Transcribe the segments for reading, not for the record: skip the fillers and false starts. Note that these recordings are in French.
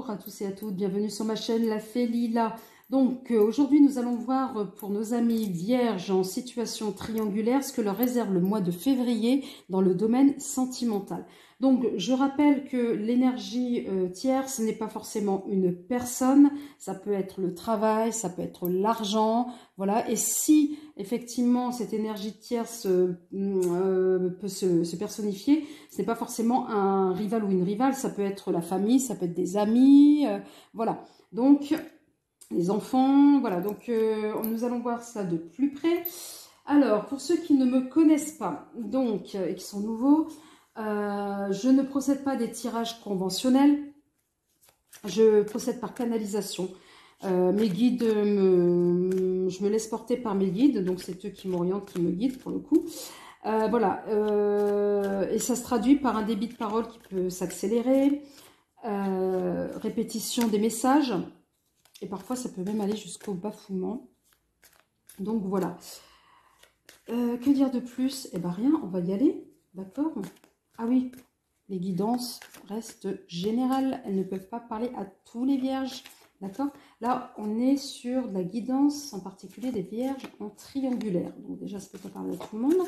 Bonjour à tous et à toutes, bienvenue sur ma chaîne La Fée Lila. Donc aujourd'hui nous allons voir pour nos amis vierges en situation triangulaire ce que leur réserve le mois de février dans le domaine sentimental. Donc je rappelle que l'énergie tierce n'est pas forcément une personne, ça peut être le travail, ça peut être l'argent, voilà. Et si effectivement cette énergie tierce peut se personnifier, ce n'est pas forcément un rival ou une rivale, ça peut être la famille, ça peut être des amis, voilà. Donc les enfants, voilà, donc nous allons voir ça de plus près. Alors, pour ceux qui ne me connaissent pas, donc, et qui sont nouveaux, je ne procède pas des tirages conventionnels, je procède par canalisation. Mes guides, je me laisse porter par mes guides, donc c'est eux qui m'orientent, qui me guident pour le coup. Voilà, et ça se traduit par un débit de parole qui peut s'accélérer, répétition des messages, et parfois ça peut même aller jusqu'au bafouement. Donc voilà. Que dire de plus? Eh bien rien, on va y aller, d'accord? Ah oui, les guidances restent générales, elles ne peuvent pas parler à tous les vierges, d'accord? Là, on est sur de la guidance, en particulier des vierges en triangulaire. Donc déjà, ça ne peut pas parler à tout le monde.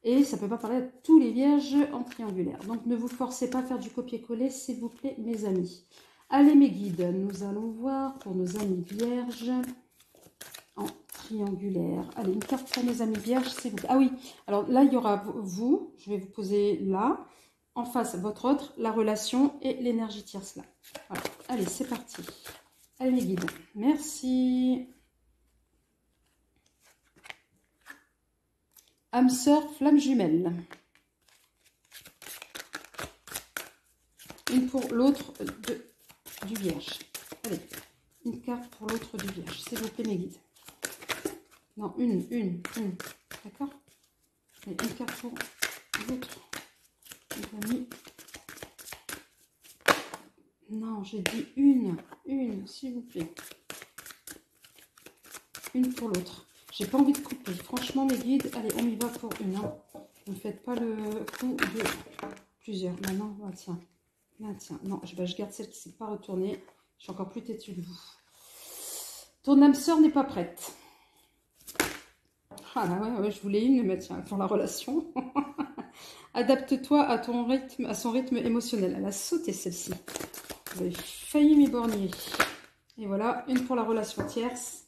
Et ça ne peut pas parler à tous les vierges en triangulaire. Donc ne vous forcez pas à faire du copier-coller, s'il vous plaît, mes amis. Allez, mes guides, nous allons voir pour nos amis vierges en triangulaire. Allez, une carte pour mes amis vierges, s'il vous plaît. Ah oui, alors là, il y aura vous, je vais vous poser là, en face, votre autre, la relation et l'énergie tierce là. Voilà. Allez, c'est parti. Allez, mes guides, merci. Âme sœur, flamme jumelle. Une pour l'autre du vierge. Allez, une carte pour l'autre du vierge, s'il vous plaît, mes guides. Non, une. D'accord? Et une carte pour l'autre. Les amis. Non, j'ai dit une, s'il vous plaît. Une pour l'autre. J'ai pas envie de couper. Franchement, mes guides, allez, on y va pour une. Hein. Ne faites pas le coup de plusieurs. Maintenant, ah, tiens. Là, tiens. Non, je garde celle qui ne s'est pas retournée. Je suis encore plus têtue de vous. Ton âme sœur n'est pas prête. Ah là, ouais, je voulais une, mais tiens, pour la relation. Adapte-toi à ton rythme, à son rythme émotionnel. Elle a sauté celle-ci. Vous avez failli m'éborgner. Et voilà, une pour la relation tierce.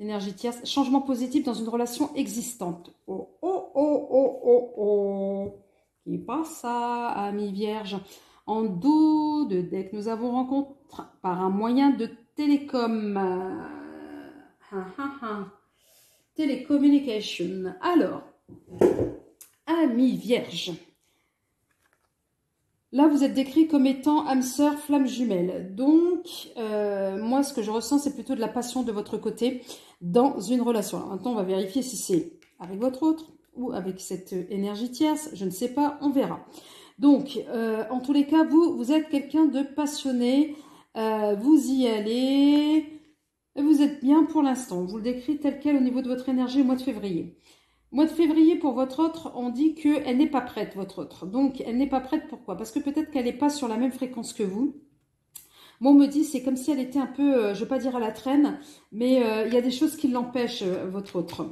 Énergie tierce. Changement positif dans une relation existante. Oh, oh, oh, oh, oh, oh. Qui passe ça, amis vierges? En dos de deck, nous avons rencontré par un moyen de télécom. Télécommunication. Alors, amis vierges. Là, vous êtes décrit comme étant âme sœur, flamme jumelle. Donc, moi, ce que je ressens, c'est plutôt de la passion de votre côté dans une relation. Alors, maintenant, on va vérifier si c'est avec votre autre ou avec cette énergie tierce. Je ne sais pas, on verra. Donc, en tous les cas, vous êtes quelqu'un de passionné. Vous y allez. Vous êtes bien pour l'instant. On vous le décrit tel quel au niveau de votre énergie au mois de février. Mois de février, pour votre autre, on dit qu'elle n'est pas prête, votre autre. Donc, elle n'est pas prête, pourquoi? Parce que peut-être qu'elle n'est pas sur la même fréquence que vous. Moi, on me dit, c'est comme si elle était un peu, je ne veux pas dire à la traîne, mais il y a des choses qui l'empêchent, votre autre.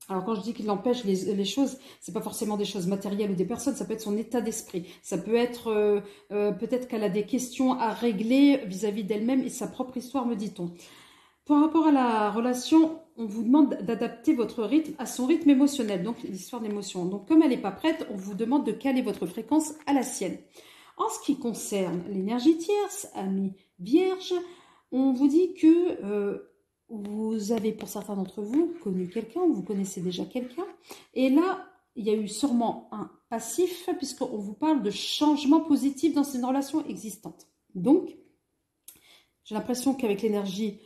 Alors, quand je dis qu'il l'empêche les choses, ce n'est pas forcément des choses matérielles ou des personnes, ça peut être son état d'esprit. Ça peut être, peut-être qu'elle a des questions à régler vis-à-vis d'elle-même et sa propre histoire, me dit-on. Par rapport à la relation, on vous demande d'adapter votre rythme à son rythme émotionnel, donc l'histoire d'émotion. Donc comme elle n'est pas prête, on vous demande de caler votre fréquence à la sienne. En ce qui concerne l'énergie tierce, amis vierges, on vous dit que vous avez pour certains d'entre vous connu quelqu'un, ou vous connaissez déjà quelqu'un. Et là, il y a eu sûrement un passif, puisqu'on vous parle de changement positif dans une relation existante. Donc, j'ai l'impression qu'avec l'énergie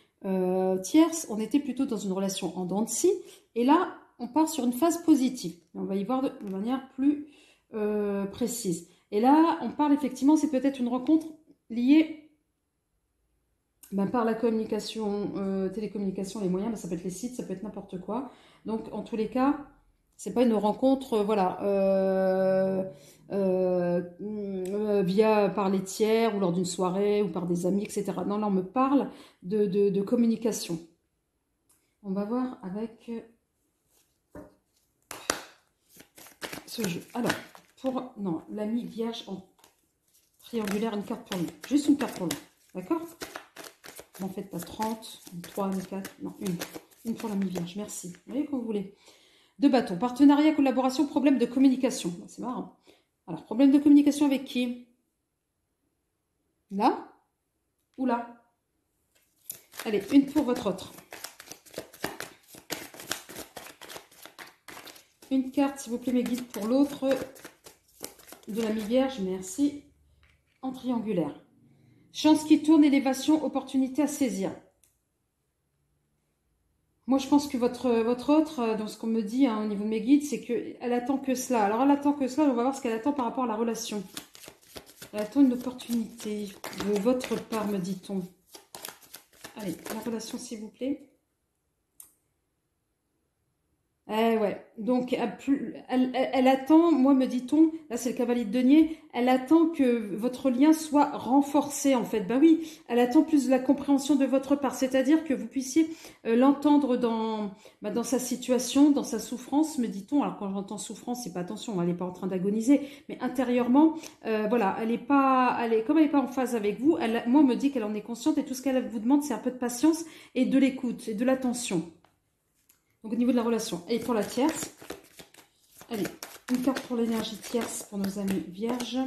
tierce, on était plutôt dans une relation en dents de scie, et là on part sur une phase positive. On va y voir de manière plus précise. Et là on parle effectivement, c'est peut-être une rencontre liée par la communication, télécommunication, les moyens, ça peut être les sites, ça peut être n'importe quoi. Donc en tous les cas, C'est pas une rencontre, voilà, via par les tiers ou lors d'une soirée ou par des amis, etc. Non, là, on me parle de communication. On va voir avec ce jeu. Alors, pour... Non, l'ami vierge en triangulaire, une carte pour lui. Juste une carte pour lui. D'accord? En fait, pas 30, 3, 4, non, une. Une pour l'ami vierge, merci. Vous voyez quand vous voulez. Deux bâtons. Partenariat, collaboration, problème de communication. C'est marrant. Alors, problème de communication avec qui? Là? Ou là? Allez, une pour votre autre. Une carte, s'il vous plaît, mes guides, pour l'autre de l'ami vierge. Merci. En triangulaire. Chance qui tourne, élévation, opportunité à saisir. Moi, je pense que votre autre, dans ce qu'on me dit hein, au niveau de mes guides, c'est qu'elle attend que cela. Alors, elle attend que cela, on va voir ce qu'elle attend par rapport à la relation. Elle attend une opportunité de votre part, me dit-on. Allez, la relation, s'il vous plaît. Eh ouais, donc elle attend, moi me dit-on, là c'est le cavalier de denier, elle attend que votre lien soit renforcé en fait. Ben oui, elle attend plus de la compréhension de votre part, c'est-à-dire que vous puissiez l'entendre dans sa situation, dans sa souffrance, me dit-on. Alors quand j'entends souffrance, c'est pas attention, elle n'est pas en train d'agoniser, mais intérieurement, voilà, comme elle n'est pas en phase avec vous, moi on me dit qu'elle en est consciente et tout ce qu'elle vous demande c'est un peu de patience et de l'écoute et de l'attention. Donc, au niveau de la relation. Et pour la tierce, allez, une carte pour l'énergie tierce pour nos amis vierges.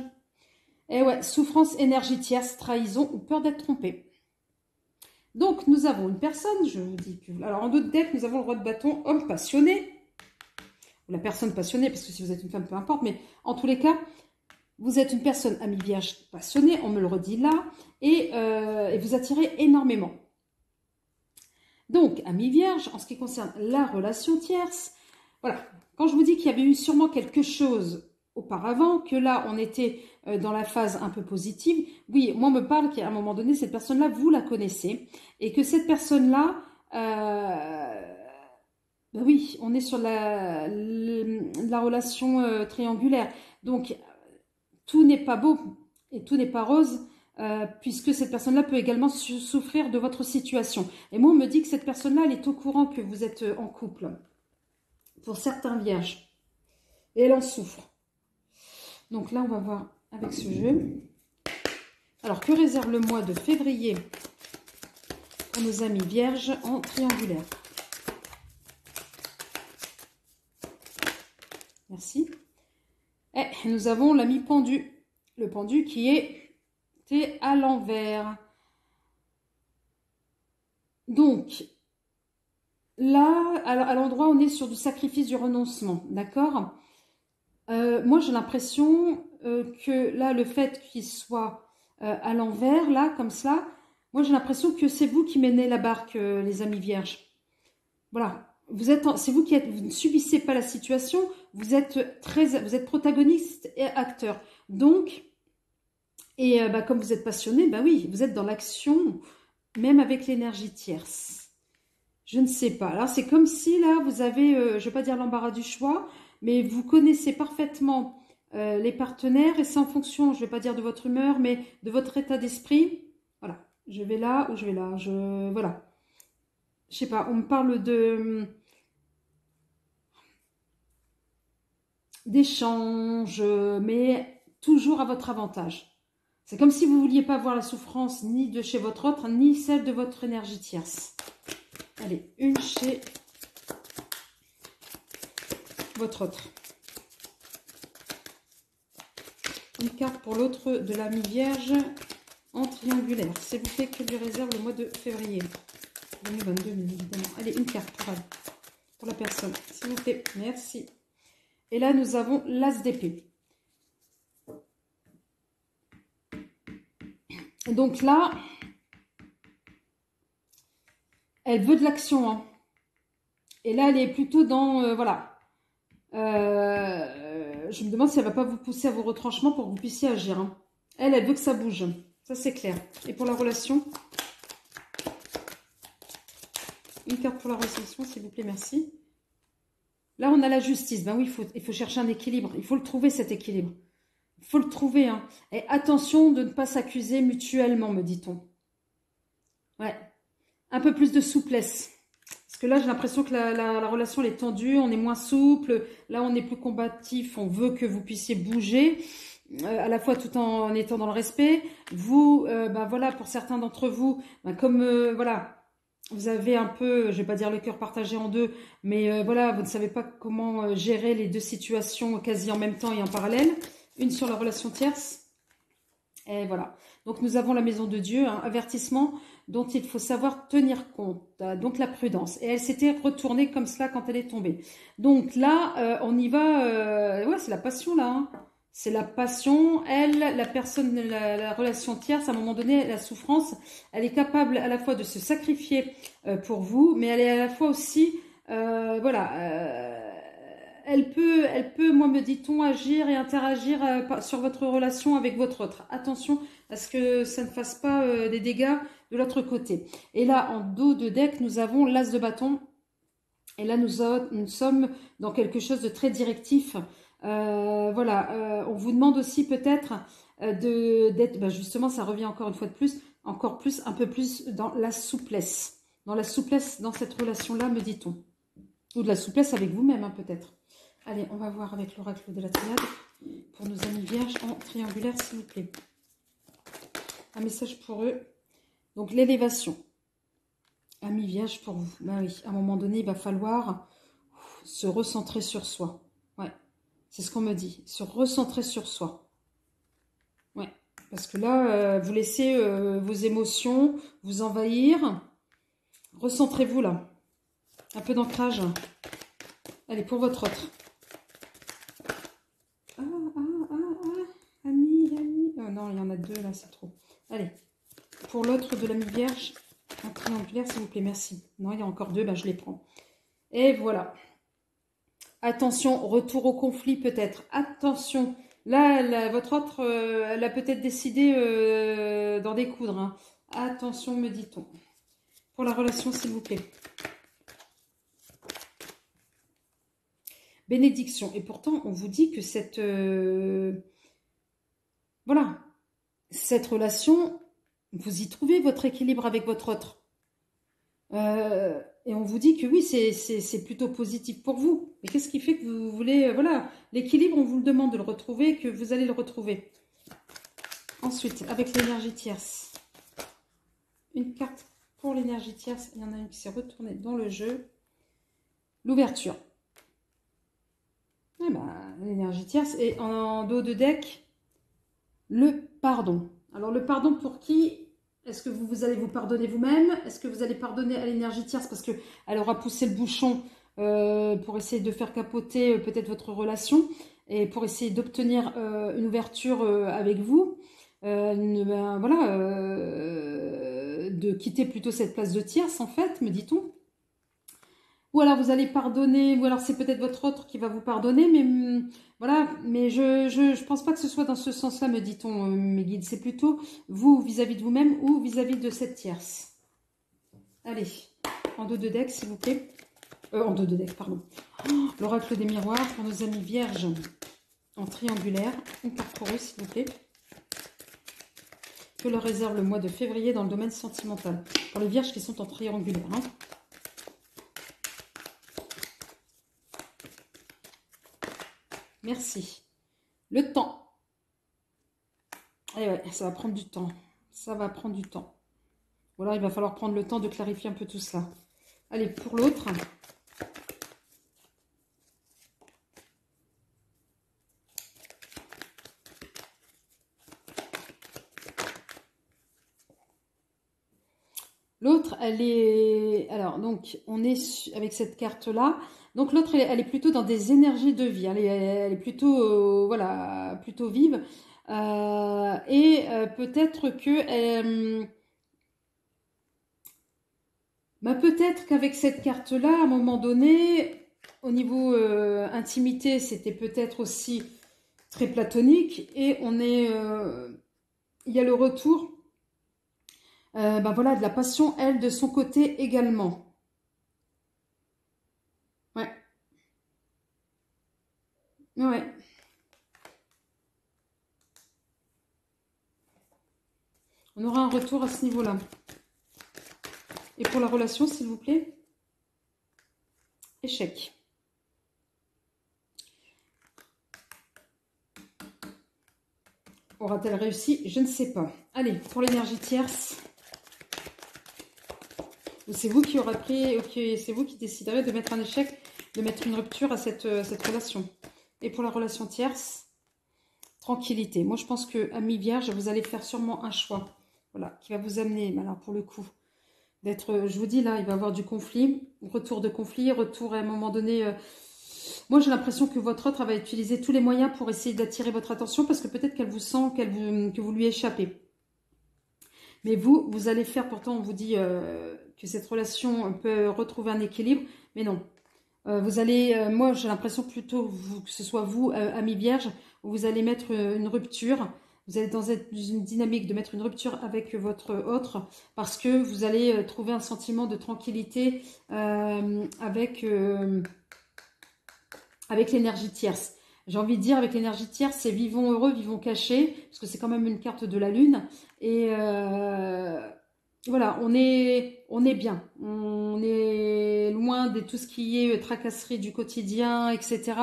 Et ouais, souffrance, énergie tierce, trahison ou peur d'être trompé. Donc, nous avons une personne, je vous dis que... Alors, en d'autres decks, nous avons le roi de bâton, homme passionné. Ou la personne passionnée, parce que si vous êtes une femme, peu importe. Mais en tous les cas, vous êtes une personne, ami vierge, passionnée, on me le redit là. Et vous attirez énormément. Donc, amis vierges, en ce qui concerne la relation tierce, voilà, quand je vous dis qu'il y avait eu sûrement quelque chose auparavant, que là, on était dans la phase un peu positive, oui, moi, on me parle qu'à un moment donné, cette personne-là, vous la connaissez, et que cette personne-là, ben oui, on est sur la relation triangulaire. Donc, tout n'est pas beau et tout n'est pas rose, puisque cette personne-là peut également souffrir de votre situation. Et moi, on me dit que cette personne-là, elle est au courant que vous êtes en couple, pour certains vierges, et elle en souffre. Donc là, on va voir avec ce jeu. Alors, que réserve le mois de février pour nos amis vierges en triangulaire? Merci. Et nous avons l'ami pendu. Le pendu qui est à l'envers. Donc, là, à l'endroit, on est sur du sacrifice, du renoncement, d'accord? Moi, j'ai l'impression que là, le fait qu'il soit à l'envers, là, comme ça, moi, j'ai l'impression que c'est vous qui menez la barque, les amis vierges. Voilà. C'est vous vous ne subissez pas la situation, vous êtes protagoniste et acteur. Donc, comme vous êtes passionné, bah oui, vous êtes dans l'action, même avec l'énergie tierce. Je ne sais pas. Alors, c'est comme si, là, vous avez, je ne vais pas dire l'embarras du choix, mais vous connaissez parfaitement les partenaires, et c'est en fonction, je ne vais pas dire de votre humeur, mais de votre état d'esprit. Voilà. Je vais là ou je vais là. Voilà. Je ne sais pas, on me parle d'échanges, mais toujours à votre avantage. C'est comme si vous ne vouliez pas voir la souffrance ni de chez votre autre, ni celle de votre énergie tierce. Allez, une chez votre autre. Une carte pour l'autre de l'ami vierge en triangulaire. S'il vous plaît, que lui réserve le mois de février 2022, bien évidemment. Allez, une carte pour elle, pour la personne. S'il vous plaît, merci. Et là, nous avons l'as d'épée. Donc là, elle veut de l'action. Hein. Et là, elle est plutôt dans... voilà. Je me demande si elle ne va pas vous pousser à vos retranchements pour que vous puissiez agir. Hein. Elle veut que ça bouge. Ça, c'est clair. Et pour la relation, une carte pour la relation, s'il vous plaît, merci. Là, on a la justice. Ben oui, il faut chercher un équilibre. Il faut le trouver, cet équilibre. Il faut le trouver. Hein. Et attention de ne pas s'accuser mutuellement, me dit-on. Ouais. Un peu plus de souplesse. Parce que là, j'ai l'impression que la relation elle est tendue. On est moins souple. Là, on est plus combatif. On veut que vous puissiez bouger. À la fois tout en étant dans le respect. Vous, ben voilà, pour certains d'entre vous, ben comme, voilà... Vous avez un peu, je ne vais pas dire le cœur partagé en deux, mais voilà, vous ne savez pas comment gérer les deux situations quasi en même temps et en parallèle. Une sur la relation tierce. Et voilà. Donc nous avons la maison de Dieu, un avertissement dont il faut savoir tenir compte. Donc la prudence. Et elle s'était retournée comme cela quand elle est tombée. Donc là, on y va. Ouais, c'est la passion là. Hein. C'est la passion. Elle, la personne, la relation tierce, à un moment donné, la souffrance, elle est capable à la fois de se sacrifier pour vous, mais elle est à la fois aussi, voilà, elle peut, moi me dit-on, agir et interagir sur votre relation avec votre autre. Attention à ce que ça ne fasse pas des dégâts de l'autre côté. Et là, en dos de deck, nous avons l'as de bâton. Et là, nous sommes dans quelque chose de très directif. Voilà, on vous demande aussi peut-être d'être, ben justement, ça revient encore une fois de plus, encore plus, un peu plus dans la souplesse. Dans la souplesse dans cette relation-là, me dit-on. Ou de la souplesse avec vous-même, hein, peut-être. Allez, on va voir avec l'oracle de la triade pour nos amis vierges en triangulaire, s'il vous plaît. Un message pour eux. Donc, l'élévation. Amis vierges pour vous. Ben oui, à un moment donné, il va falloir se recentrer sur soi. Ouais, c'est ce qu'on me dit. Se recentrer sur soi. Ouais, parce que là, vous laissez vos émotions vous envahir. Recentrez-vous là. Un peu d'ancrage. Allez, pour votre autre. Ami. Oh non, il y en a deux là, c'est trop. Allez, pour l'autre de l'ami vierge, en triangulaire, s'il vous plaît, merci. Non, il y a encore deux, ben je les prends. Et voilà. Attention, retour au conflit peut-être. Attention. Là, votre autre, elle a peut-être décidé d'en découdre. Hein. Attention, me dit-on. Pour la relation, s'il vous plaît. Bénédiction. Et pourtant, on vous dit que cette... voilà. Cette relation, vous y trouvez votre équilibre avec votre autre. Et on vous dit que oui, c'est plutôt positif pour vous. Mais qu'est-ce qui fait que vous voulez... voilà, l'équilibre, on vous le demande de le retrouver, que vous allez le retrouver. Ensuite, avec l'énergie tierce. Une carte pour l'énergie tierce. Il y en a une qui s'est retournée dans le jeu. L'ouverture. Eh ben, l'énergie tierce. Et en dos de deck, le pardon. Alors, le pardon pour qui? Est-ce que vous allez vous pardonner vous-même? Est-ce que vous allez pardonner à l'énergie tierce parce qu'elle aura poussé le bouchon pour essayer de faire capoter peut-être votre relation et pour essayer d'obtenir une ouverture avec vous, ben, voilà, de quitter plutôt cette place de tierce en fait, me dit-on. Ou alors vous allez pardonner, ou alors c'est peut-être votre autre qui va vous pardonner, mais voilà, mais je pense pas que ce soit dans ce sens-là, me dit-on, mes guides. C'est plutôt vous vis-à-vis de vous-même ou vis-à-vis de cette tierce. Allez, en dos de deck, s'il vous plaît. En dos de deck, pardon. Oh, l'oracle des miroirs pour nos amis vierges en triangulaire. Une carte pour eux, s'il vous plaît. Que leur réserve le mois de février dans le domaine sentimental. Pour les vierges qui sont en triangulaire, hein. Merci. Le temps. Et ouais, ça va prendre du temps. Ça va prendre du temps. Voilà, il va falloir prendre le temps de clarifier un peu tout cela. Allez, pour l'autre. L'autre, elle est... Alors, donc, on est avec cette carte-là. Donc, l'autre, elle est plutôt dans des énergies de vie. Elle est plutôt, voilà, plutôt vive. Peut-être que... bah, peut-être qu'avec cette carte-là, à un moment donné, au niveau intimité, c'était peut-être aussi très platonique. Et on est... il y a le retour... ben voilà, de la passion, elle, de son côté également. Ouais. Ouais. On aura un retour à ce niveau-là. Et pour la relation, s'il vous plaît? Échec. Aura-t-elle réussi? Je ne sais pas. Allez, pour l'énergie tierce. C'est vous qui aurez pris, ok, c'est vous qui déciderez de mettre un échec, de mettre une rupture à cette relation. Et pour la relation tierce, tranquillité. Moi, je pense que, ami vierge, vous allez faire sûrement un choix. Voilà, qui va vous amener, alors pour le coup, d'être, je vous dis là, il va y avoir du conflit, retour de conflit, retour à un moment donné. Moi, j'ai l'impression que votre autre va utiliser tous les moyens pour essayer d'attirer votre attention parce que peut-être qu'elle vous sent, que vous lui échappez. Mais vous allez faire, pourtant on vous dit que cette relation peut retrouver un équilibre, mais non. Vous allez, moi j'ai l'impression plutôt que ce soit vous, ami vierge, où vous allez mettre une rupture. Vous allez dans une dynamique de mettre une rupture avec votre autre parce que vous allez trouver un sentiment de tranquillité avec l'énergie tierce. J'ai envie de dire avec l'énergie tierce, c'est vivons heureux, vivons cachés, parce que c'est quand même une carte de la lune. Et voilà, on est bien. On est loin de tout ce qui est tracasserie du quotidien, etc.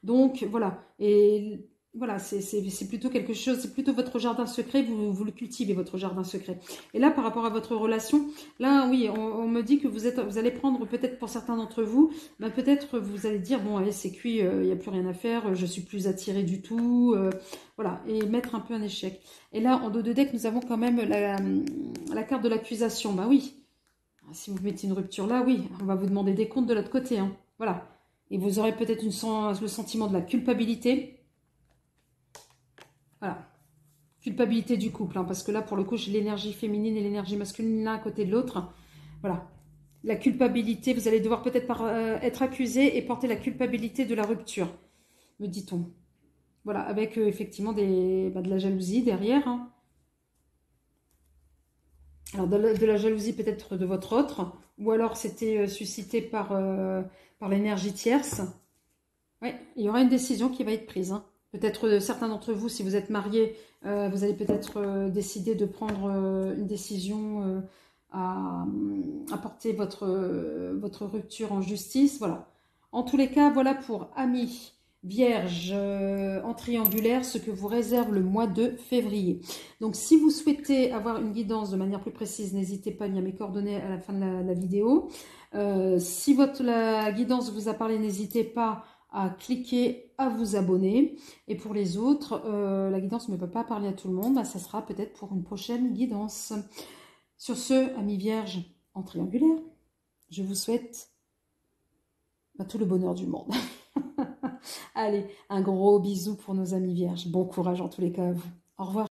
Donc voilà. Et voilà, c'est plutôt quelque chose, c'est plutôt votre jardin secret, vous le cultivez, votre jardin secret. Et là, par rapport à votre relation, là, oui, on me dit que vous allez prendre peut-être pour certains d'entre vous, ben, peut-être vous allez dire, bon, allez, c'est cuit, il n'y a plus rien à faire, je suis plus attirée du tout, voilà, et mettre un peu un échec. Et là, en dos de deck, nous avons quand même la carte de l'accusation. Ben oui, si vous mettez une rupture là, oui, on va vous demander des comptes de l'autre côté, hein. Voilà. Et vous aurez peut-être le sentiment de la culpabilité. Voilà. Culpabilité du couple, hein, parce que là, pour le coup, j'ai l'énergie féminine et l'énergie masculine l'un à côté de l'autre. Voilà. La culpabilité, vous allez devoir peut-être être accusé et porter la culpabilité de la rupture, me dit-on. Voilà, avec effectivement de la jalousie derrière, hein. Alors, de la jalousie peut-être de votre autre, ou alors c'était suscité par l'énergie tierce. Oui, il y aura une décision qui va être prise, hein. Peut-être certains d'entre vous, si vous êtes mariés, vous allez peut-être décider de prendre une décision à porter votre rupture en justice. Voilà. En tous les cas, voilà pour amis vierges en triangulaire, ce que vous réserve le mois de février. Donc, si vous souhaitez avoir une guidance de manière plus précise, n'hésitez pas, il y a mes coordonnées à la fin de la vidéo. Si la guidance vous a parlé, n'hésitez pas à cliquer, à vous abonner. Et pour les autres, la guidance ne peut pas parler à tout le monde. Ça sera peut-être pour une prochaine guidance. Sur ce, amis vierges en triangulaire, je vous souhaite tout le bonheur du monde. Allez, un gros bisou pour nos amis vierges. Bon courage en tous les cas à vous. Au revoir.